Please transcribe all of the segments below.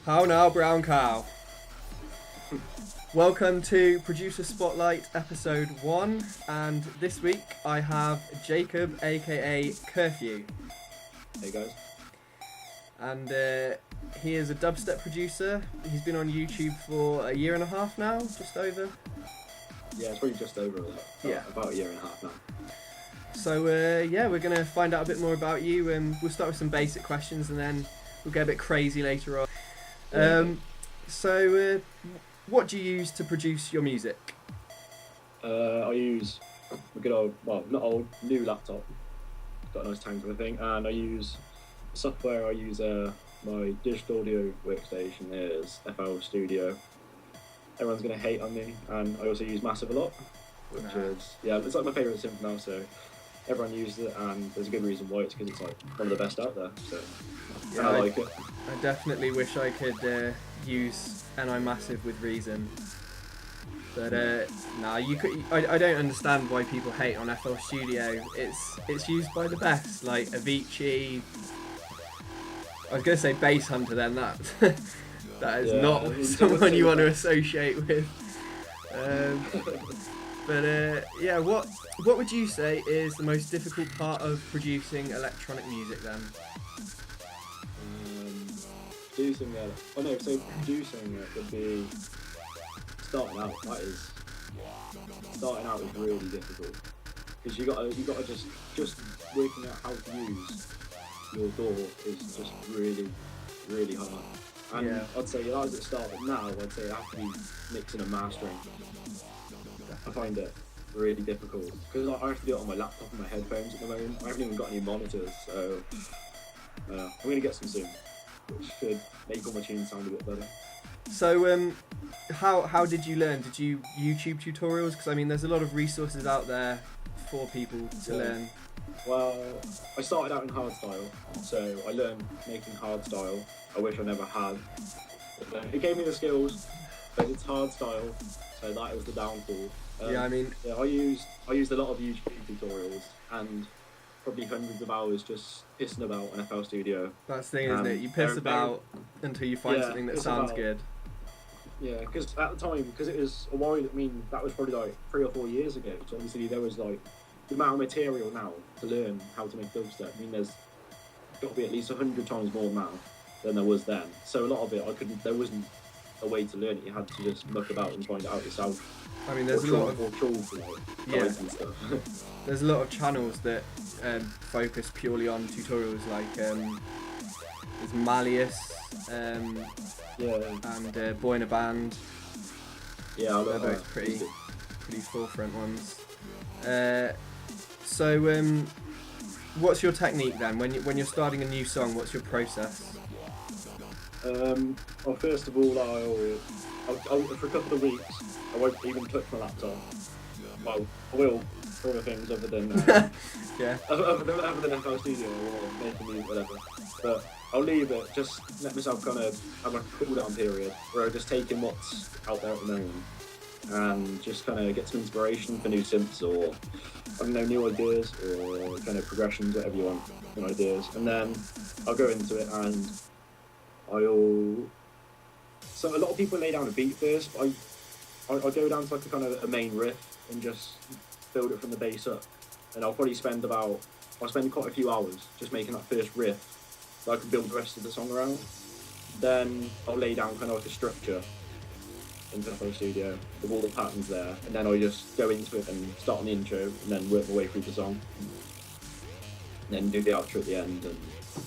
How now, brown cow? Welcome to Producer Spotlight episode 1, and this week I have Jacob, aka Curfew. Hey guys. And he is a dubstep producer. He's been on YouTube for a year and a half now, just over. Yeah, it's probably just over about a year and a half now. So yeah, we're going to find out a bit more about you, and we'll start with some basic questions and then we'll get a bit crazy later on. So what do you use to produce your music? I use a good old, well, not old, new laptop. Got a nice tank of a thing, and I use software. I use my digital audio workstation is FL Studio. Everyone's gonna hate on me, and I also use Massive a lot, which is it's like my favourite synth now. So everyone uses it, and there's a good reason why. It's because it's like one of the best out there. So yeah, I like it. I definitely wish I could use NI Massive with reason. But nah, you could. I don't understand why people hate on FL Studio. It's used by the best, like Avicii. I was gonna say Bass Hunter, then that that is not someone you want to associate with. But yeah, what would you say is the most difficult part of producing electronic music then? Producing it. Oh no, so producing it would be starting out. Starting out is really difficult because you gotta just working out how to use your DAW is just really hard. And yeah. I'd say that was at the start, but now I'd say I have to be mixing and mastering. I find it really difficult because I have to do it on my laptop and my headphones at the moment. I haven't even got any monitors, so I'm gonna get some soon, which should make all my tunes sound a bit better. So how did you learn? Did you YouTube tutorials? Because I mean, there's a lot of resources out there for people to learn. Well, I started out in hardstyle, so I learned making hardstyle. I wish I never had. It gave me the skills, but it's hardstyle, so that was the downfall. Yeah, I mean, I used a lot of YouTube tutorials and probably hundreds of hours just pissing about on FL Studio. that's the thing, isn't it? You piss about until you find something that sounds good. Yeah, because at the time, because it was a while, I mean, that was probably like 3 or 4 years ago, so obviously there was like the amount of material now to learn how to make dubstep. I mean, there's got to be at least 100 times more now than there was then. So a lot of it, there wasn't a way to learn it. You had to just muck about and find it out yourself. I mean, there's a lot of guides and stuff. There's a lot of channels that focus purely on tutorials, like there's Malleus and Boy in a Band. Yeah, they're both pretty forefront ones. So what's your technique then when you're starting a new song? What's your process? Well, first of all, I'll for a couple of weeks I won't even touch my laptop. Well, I will for other things other than other than FL Studio or making music, whatever. But I'll leave it, just let myself kind of have a cool down period where I'm just taking what's out there at the moment and just kind of get some inspiration for new synths or I don't know, new ideas or kind of progressions, whatever you want, new ideas, and then I'll go into it and so a lot of people lay down a beat first, but I'll go down to like a kind of a main riff and just build it from the bass up. And I'll spend quite a few hours just making that first riff so I can build the rest of the song around. Then I'll lay down kind of like a structure into FL Studio with all the patterns there, and then I'll just go into it and start on the intro and then work my way through the song. And then do the outro at the end, and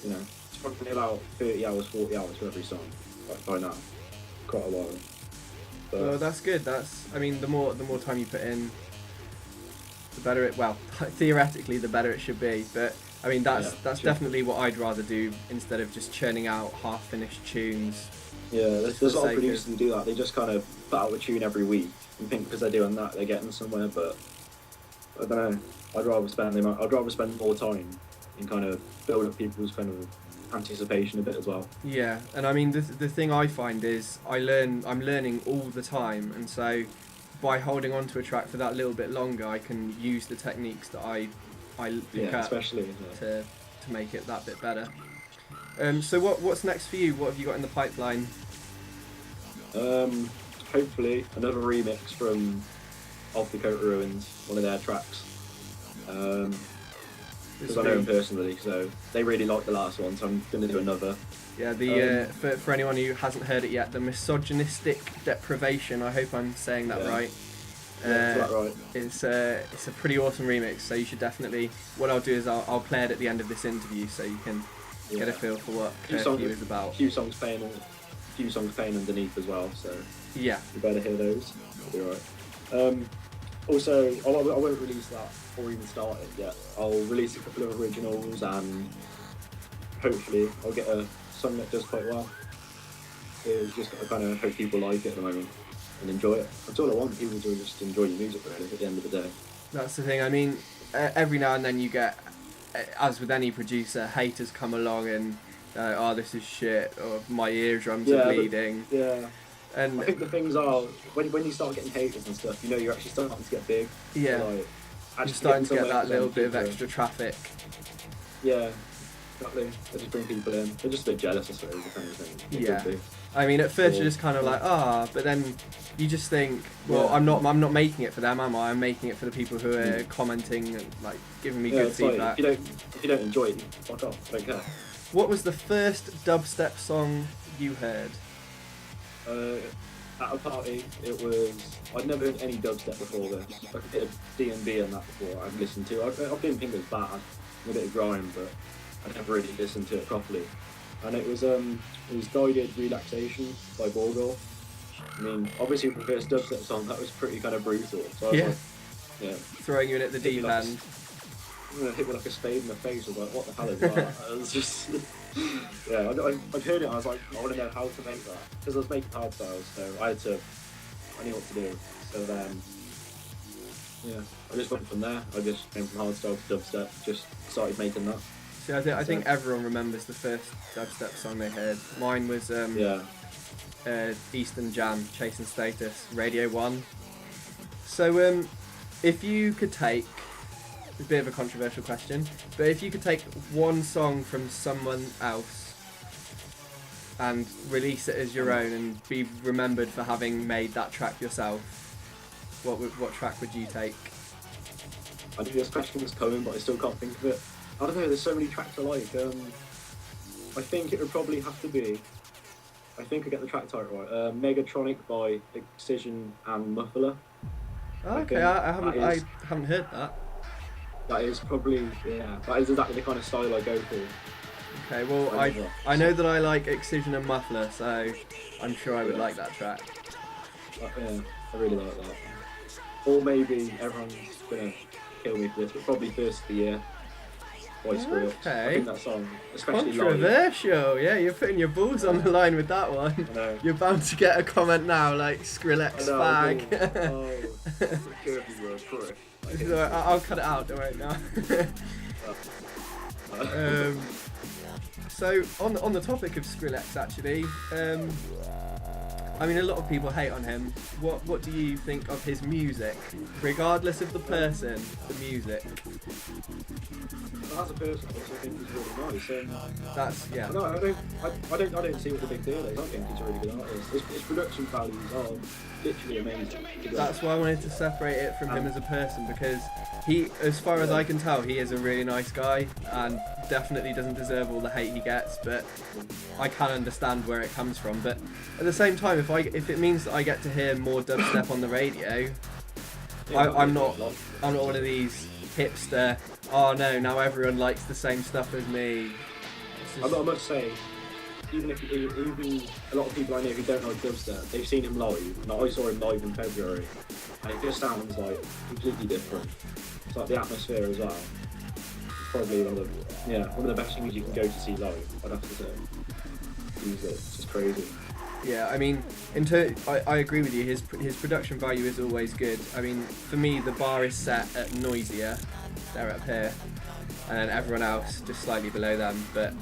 you know, it's probably about 30 hours, 40 hours for every song by now. Quite a while. But well, that's good. I mean, the more time you put in, the better it. Well, theoretically, the better it should be. But I mean, that's definitely what I'd rather do instead of just churning out half-finished tunes. Yeah, there's a lot of producers who do that. They just kind of put out a tune every week and think because they're doing that they're getting somewhere. But I don't know. I'd rather spend more time and kind of build up people's kind of anticipation a bit as well. Yeah, and I mean the thing I find is I'm learning all the time, and so by holding on to a track for that little bit longer, I can use the techniques that I pick up especially to make it that bit better. So what's next for you? What have you got in the pipeline? Hopefully another remix from Off the Coat Ruins, one of their tracks. Because I know them personally, so they really liked the last one, so I'm going to do another. Yeah, for anyone who hasn't heard it yet, the Misogynistic Deprivation, I hope I'm saying that right. Yeah, that's right. It's a pretty awesome remix, so you should definitely, what I'll do is I'll play it at the end of this interview so you can get a feel for what Curfew is about. A few songs playing underneath as well, so yeah, you better hear those. It'll be alright. Also, I won't release that or even start it yet. I'll release a couple of originals and hopefully I'll get a song that does quite well. It's just I kind of hope people like it at the moment and enjoy it. That's all I want, people to just enjoy your music really at the end of the day. That's the thing. I mean, every now and then you get, as with any producer, haters come along and oh, this is shit, or my eardrums are bleeding. And I think the things are, when you start getting haters and stuff, you know you're actually starting to get big. Yeah. So, like, you're starting to get that little bit of extra traffic. Yeah, exactly. They just bring people in. They're just a bit jealous, I suppose, kind of thing. Yeah. I mean, at first you're just kind of like, but then you just think, well, I'm not making it for them, am I? I'm making it for the people who are commenting and like giving me good feedback. Like, if you don't enjoy it, fuck off. Like that. What was the first dubstep song you heard? At a party, it was. I'd never heard any dubstep before this. Like a bit of D&B and that before I'd listened to. I didn't think it was bad, a bit of grime, but I never really listened to it properly. And it was Guided Relaxation by Borgol. I mean, obviously for the first dubstep song, that was pretty kind of brutal. So I was like, throwing you in at the deep end. Hit me like a spade in the face. I was like, what the hell is that? I was just, I'd heard it. I was like, I want to know how to make that because I was making hardstyles, so I knew what to do. So then, I just went from there. I just came from hardstyle to dubstep. Just started making that. See, I think everyone remembers the first dubstep song they heard. Mine was Eastern Jam, Chasing Status, Radio 1. So if you could take, a bit of a controversial question, but if you could take one song from someone else and release it as your own and be remembered for having made that track yourself, what track would you take? I knew this question was coming, but I still can't think of it. I don't know, there's so many tracks I like. I think it would probably have to be, I think I get the track title right, Megatronic by Excision and Muffler. Oh, okay, I haven't heard that. That is probably, that is exactly the kind of style I go for. Okay, well, I know that I like Excision and Muffler, so I'm sure I would like that track. I really like that. Or maybe everyone's going to kill me for this, but probably First of the Year by Skrillex. Okay. I think that song, especially controversial, live. Yeah, you're putting your balls on the line with that one. I know. You're bound to get a comment now like Skrillex fag. Curfew were a prick. I'll cut it out, don't worry now. So on the topic of Skrillex, actually, I mean, a lot of people hate on him. What do you think of his music, regardless of the person, the music? As a person, I also think he's really nice. That's No, I don't see what the big deal is. I think he's a really good artist. His production values are literally amazing. That's why I wanted to separate it from him as a person, because he, as far as I can tell, he is a really nice guy and definitely doesn't deserve all the hate he gets. But I can understand where it comes from. But at the same time, if it means that I get to hear more dubstep on the radio, I'm not one of these hipster. Oh no! Now everyone likes the same stuff as me. I must say, even a lot of people I know who don't like dubstep, they've seen him live. Like, I saw him live in February, and it just sounds like completely different. It's like the atmosphere as well. It's probably one of the best things you can go to see live. I'd have to say. It's just crazy. Yeah, I mean, I agree with you. His production value is always good. I mean, for me, the bar is set at Noisier. They're up here, and then everyone else just slightly below them. But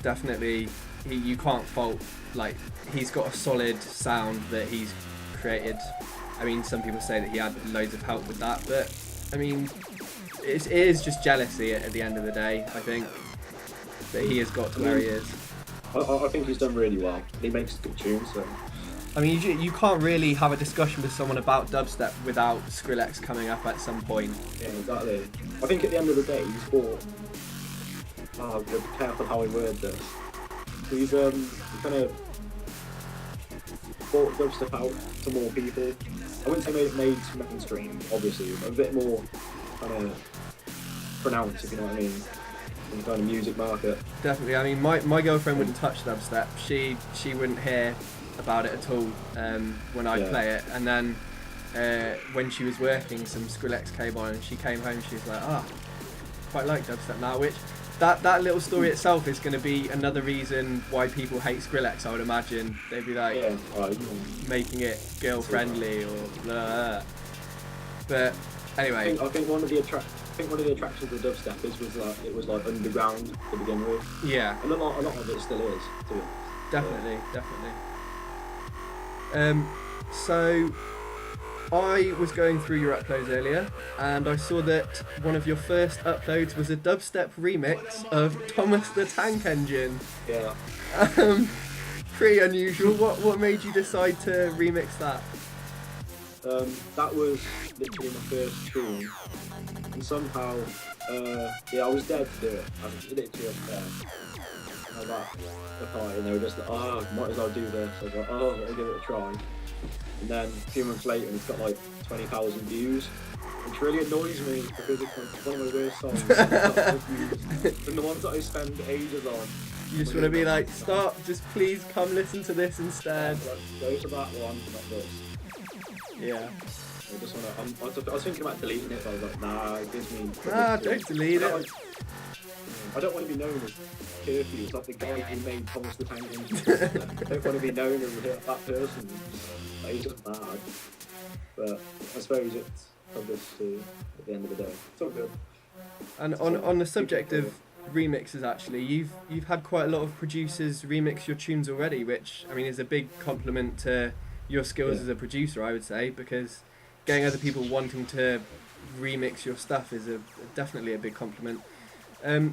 definitely, you can't fault. Like, he's got a solid sound that he's created. I mean, some people say that he had loads of help with that, but I mean, it is just jealousy at the end of the day, I think. that he has got to where he is. I think he's done really well. He makes good tunes, so. I mean, you can't really have a discussion with someone about dubstep without Skrillex coming up at some point. Yeah, exactly. I think at the end of the day, he's bought. Oh, be careful how I word this. He's kind of brought dubstep out to more people. I wouldn't say made mainstream, obviously, but a bit more kind of pronounced, if you know what I mean, in the kind of music market. Definitely. I mean, my girlfriend wouldn't touch dubstep. She wouldn't hear about it at all when I play it. And then when she was working, some Skrillex came on, and she came home. She was like, quite like dubstep now. Which that little story itself is going to be another reason why people hate Skrillex. I would imagine they'd be like making it girl friendly or blah, blah. But anyway, I think one of the attractions of dubstep was like underground to begin with. Yeah, and a lot of it still is too. Definitely. So I was going through your uploads earlier, and I saw that one of your first uploads was a dubstep remix of Thomas the Tank Engine. Yeah. Pretty unusual. What made you decide to remix that? That was literally my first tune, and somehow, I was dead to do it. I was literally up there. I was like, and they were just like, might as well do this. I was like, let me give it a try. And then a few months later, it's got like 20,000 views, which really annoys me because it's one of my worst songs. And the ones that I spend ages on. You just want to be like, stop, just please come listen to this instead. Go to that one, not this. Yeah. I was thinking about deleting it, but I was like, nah, it gives me. Don't delete it. I don't want to be known as Curfew. It's like the guy who made Thomas the Tank Engine. I don't want to be known as that person. Like, he's just mad. But I suppose it's publicity at the end of the day. It's all good. And on the subject of remixes, actually, you've had quite a lot of producers remix your tunes already, which I mean is a big compliment to your skills as a producer, I would say, because getting other people wanting to remix your stuff is definitely a big compliment.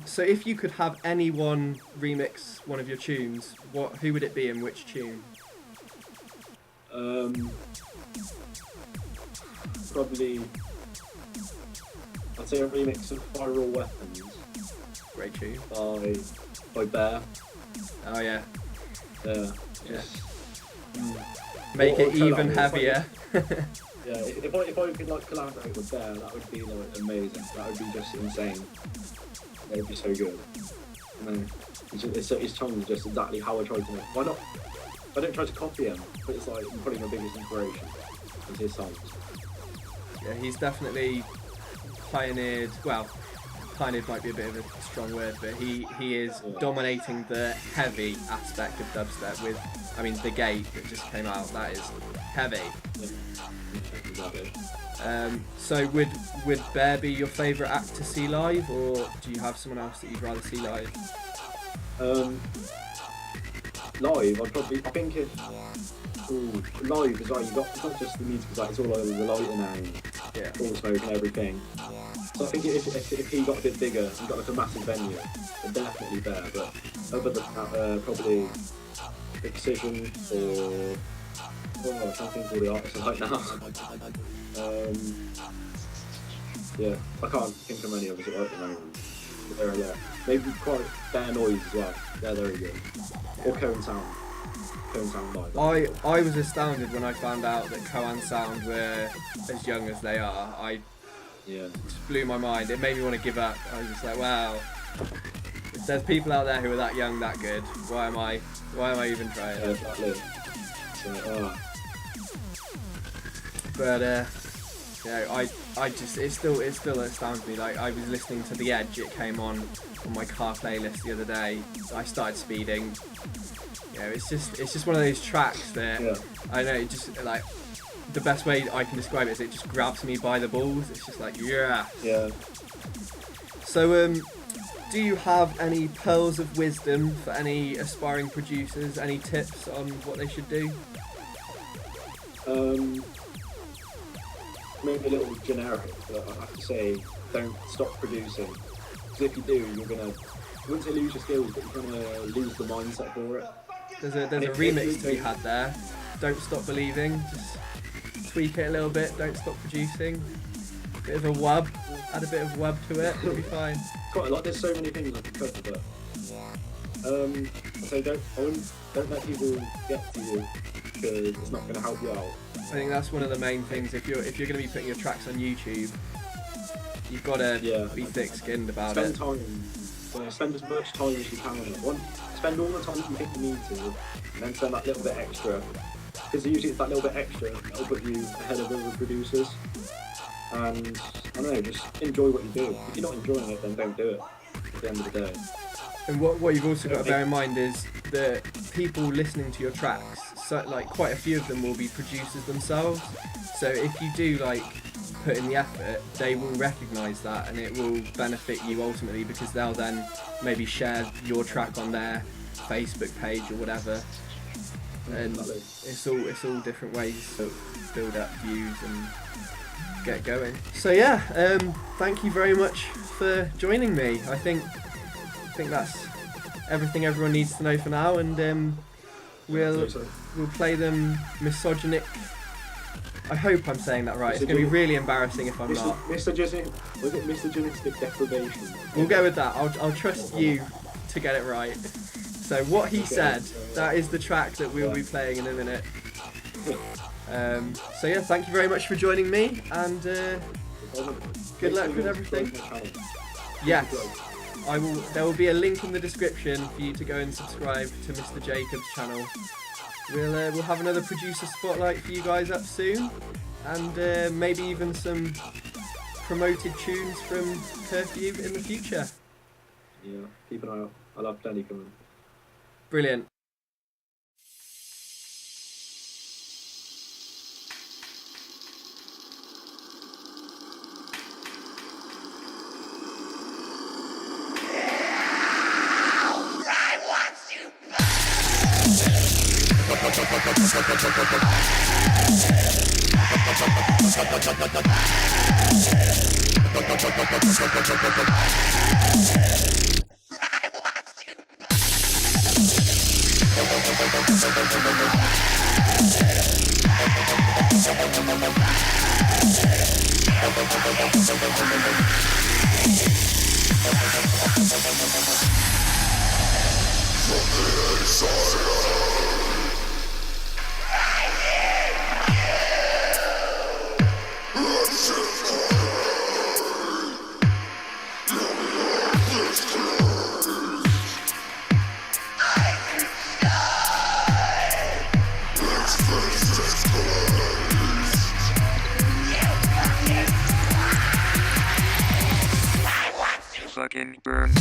So if you could have anyone remix one of your tunes, who would it be and which tune? Probably, I'd say a remix of Viral Weapons. Great tune. By Bear. Oh yeah. Yeah. Make it even heavier. Yeah, if I could like collaborate with Bear, that would be like amazing. That would be just insane. That would be so good. And then his tongue is just exactly how I try to make. Why not? I don't try to copy him, but it's like probably my biggest inspiration is his songs. Yeah, he's definitely pioneered. Well, pioneered might be a bit of a strong word, but he is dominating the heavy aspect of dubstep with, I mean, The Gate that just came out. That is heavy. Yeah. Exactly. So would Bear be your favourite act to see live, or do you have someone else that you'd rather see live? Live, I think if live as well, it's not just the music, it's all over the lighting and all smoke and everything. So I think if he got a bit bigger and got like a massive venue, then definitely Bear. But other than that, probably Excision or I can't think of all the artists right now. I can't think of any of us at the moment. But they're there. Maybe quite Bear Noise as well. They're very good. Or Cone Sound. Cone Sound live. I was astounded when I found out that Coan Sound were as young as they are. It just blew my mind. It made me want to give up. I was just like, wow. If there's people out there who are that young, that good, why am I even trying? Exactly. But I just it still astounds me. Like I was listening to The Edge, it came on my car playlist the other day. I started speeding. It's just one of those tracks that I know. It just like the best way I can describe it is it just grabs me by the balls. It's just like yeah. So do you have any pearls of wisdom for any aspiring producers? Any tips on what they should do? Maybe a little generic, but I have to say, don't stop producing. Because if you do, you're gonna wouldn't say lose your skills, but you kind of lose the mindset for it. There's a remix to be had there. Don't Stop Believing. Just tweak it a little bit. Don't stop producing. Bit of a wub. Add a bit of wub to it. It'll be fine. Quite a lot. There's so many things I could cover, but so don't let people get to you because it's not going to help you out. I think that's one of the main things. If you're going to be putting your tracks on YouTube, you've got to be thick-skinned about it. Spend as much time as you can on it. Spend all the time you think you need to, and then spend that little bit extra. Because usually it's that little bit extra that'll put you ahead of other producers. And I don't know, just enjoy what you do. If you're not enjoying it, then don't do it. At the end of the day. And what you've also got to bear in mind is that people listening to your tracks, so like quite a few of them will be producers themselves. So if you do like put in the effort, they will recognise that, and it will benefit you ultimately because they'll then maybe share your track on their Facebook page or whatever. And it's all different ways to build up views and get going. So yeah, thank you very much for joining me. I think that's everything everyone needs to know for now, and we'll play them misogynic. I hope I'm saying that right. It's going to be really embarrassing if I'm not. Was it misogynistic deprivation? We'll go with that. I'll trust you to get it right. So what he said, that is the track that we'll be playing in a minute. So yeah, thank you very much for joining me, and good luck with everything. Yes, I will. There will be a link in the description for you to go and subscribe to Mr. Jacob's channel. We'll have another producer spotlight for you guys up soon, and maybe even some promoted tunes from Curfew in the future. Yeah, keep an eye out. I'll have plenty coming. Brilliant. Fucking burn.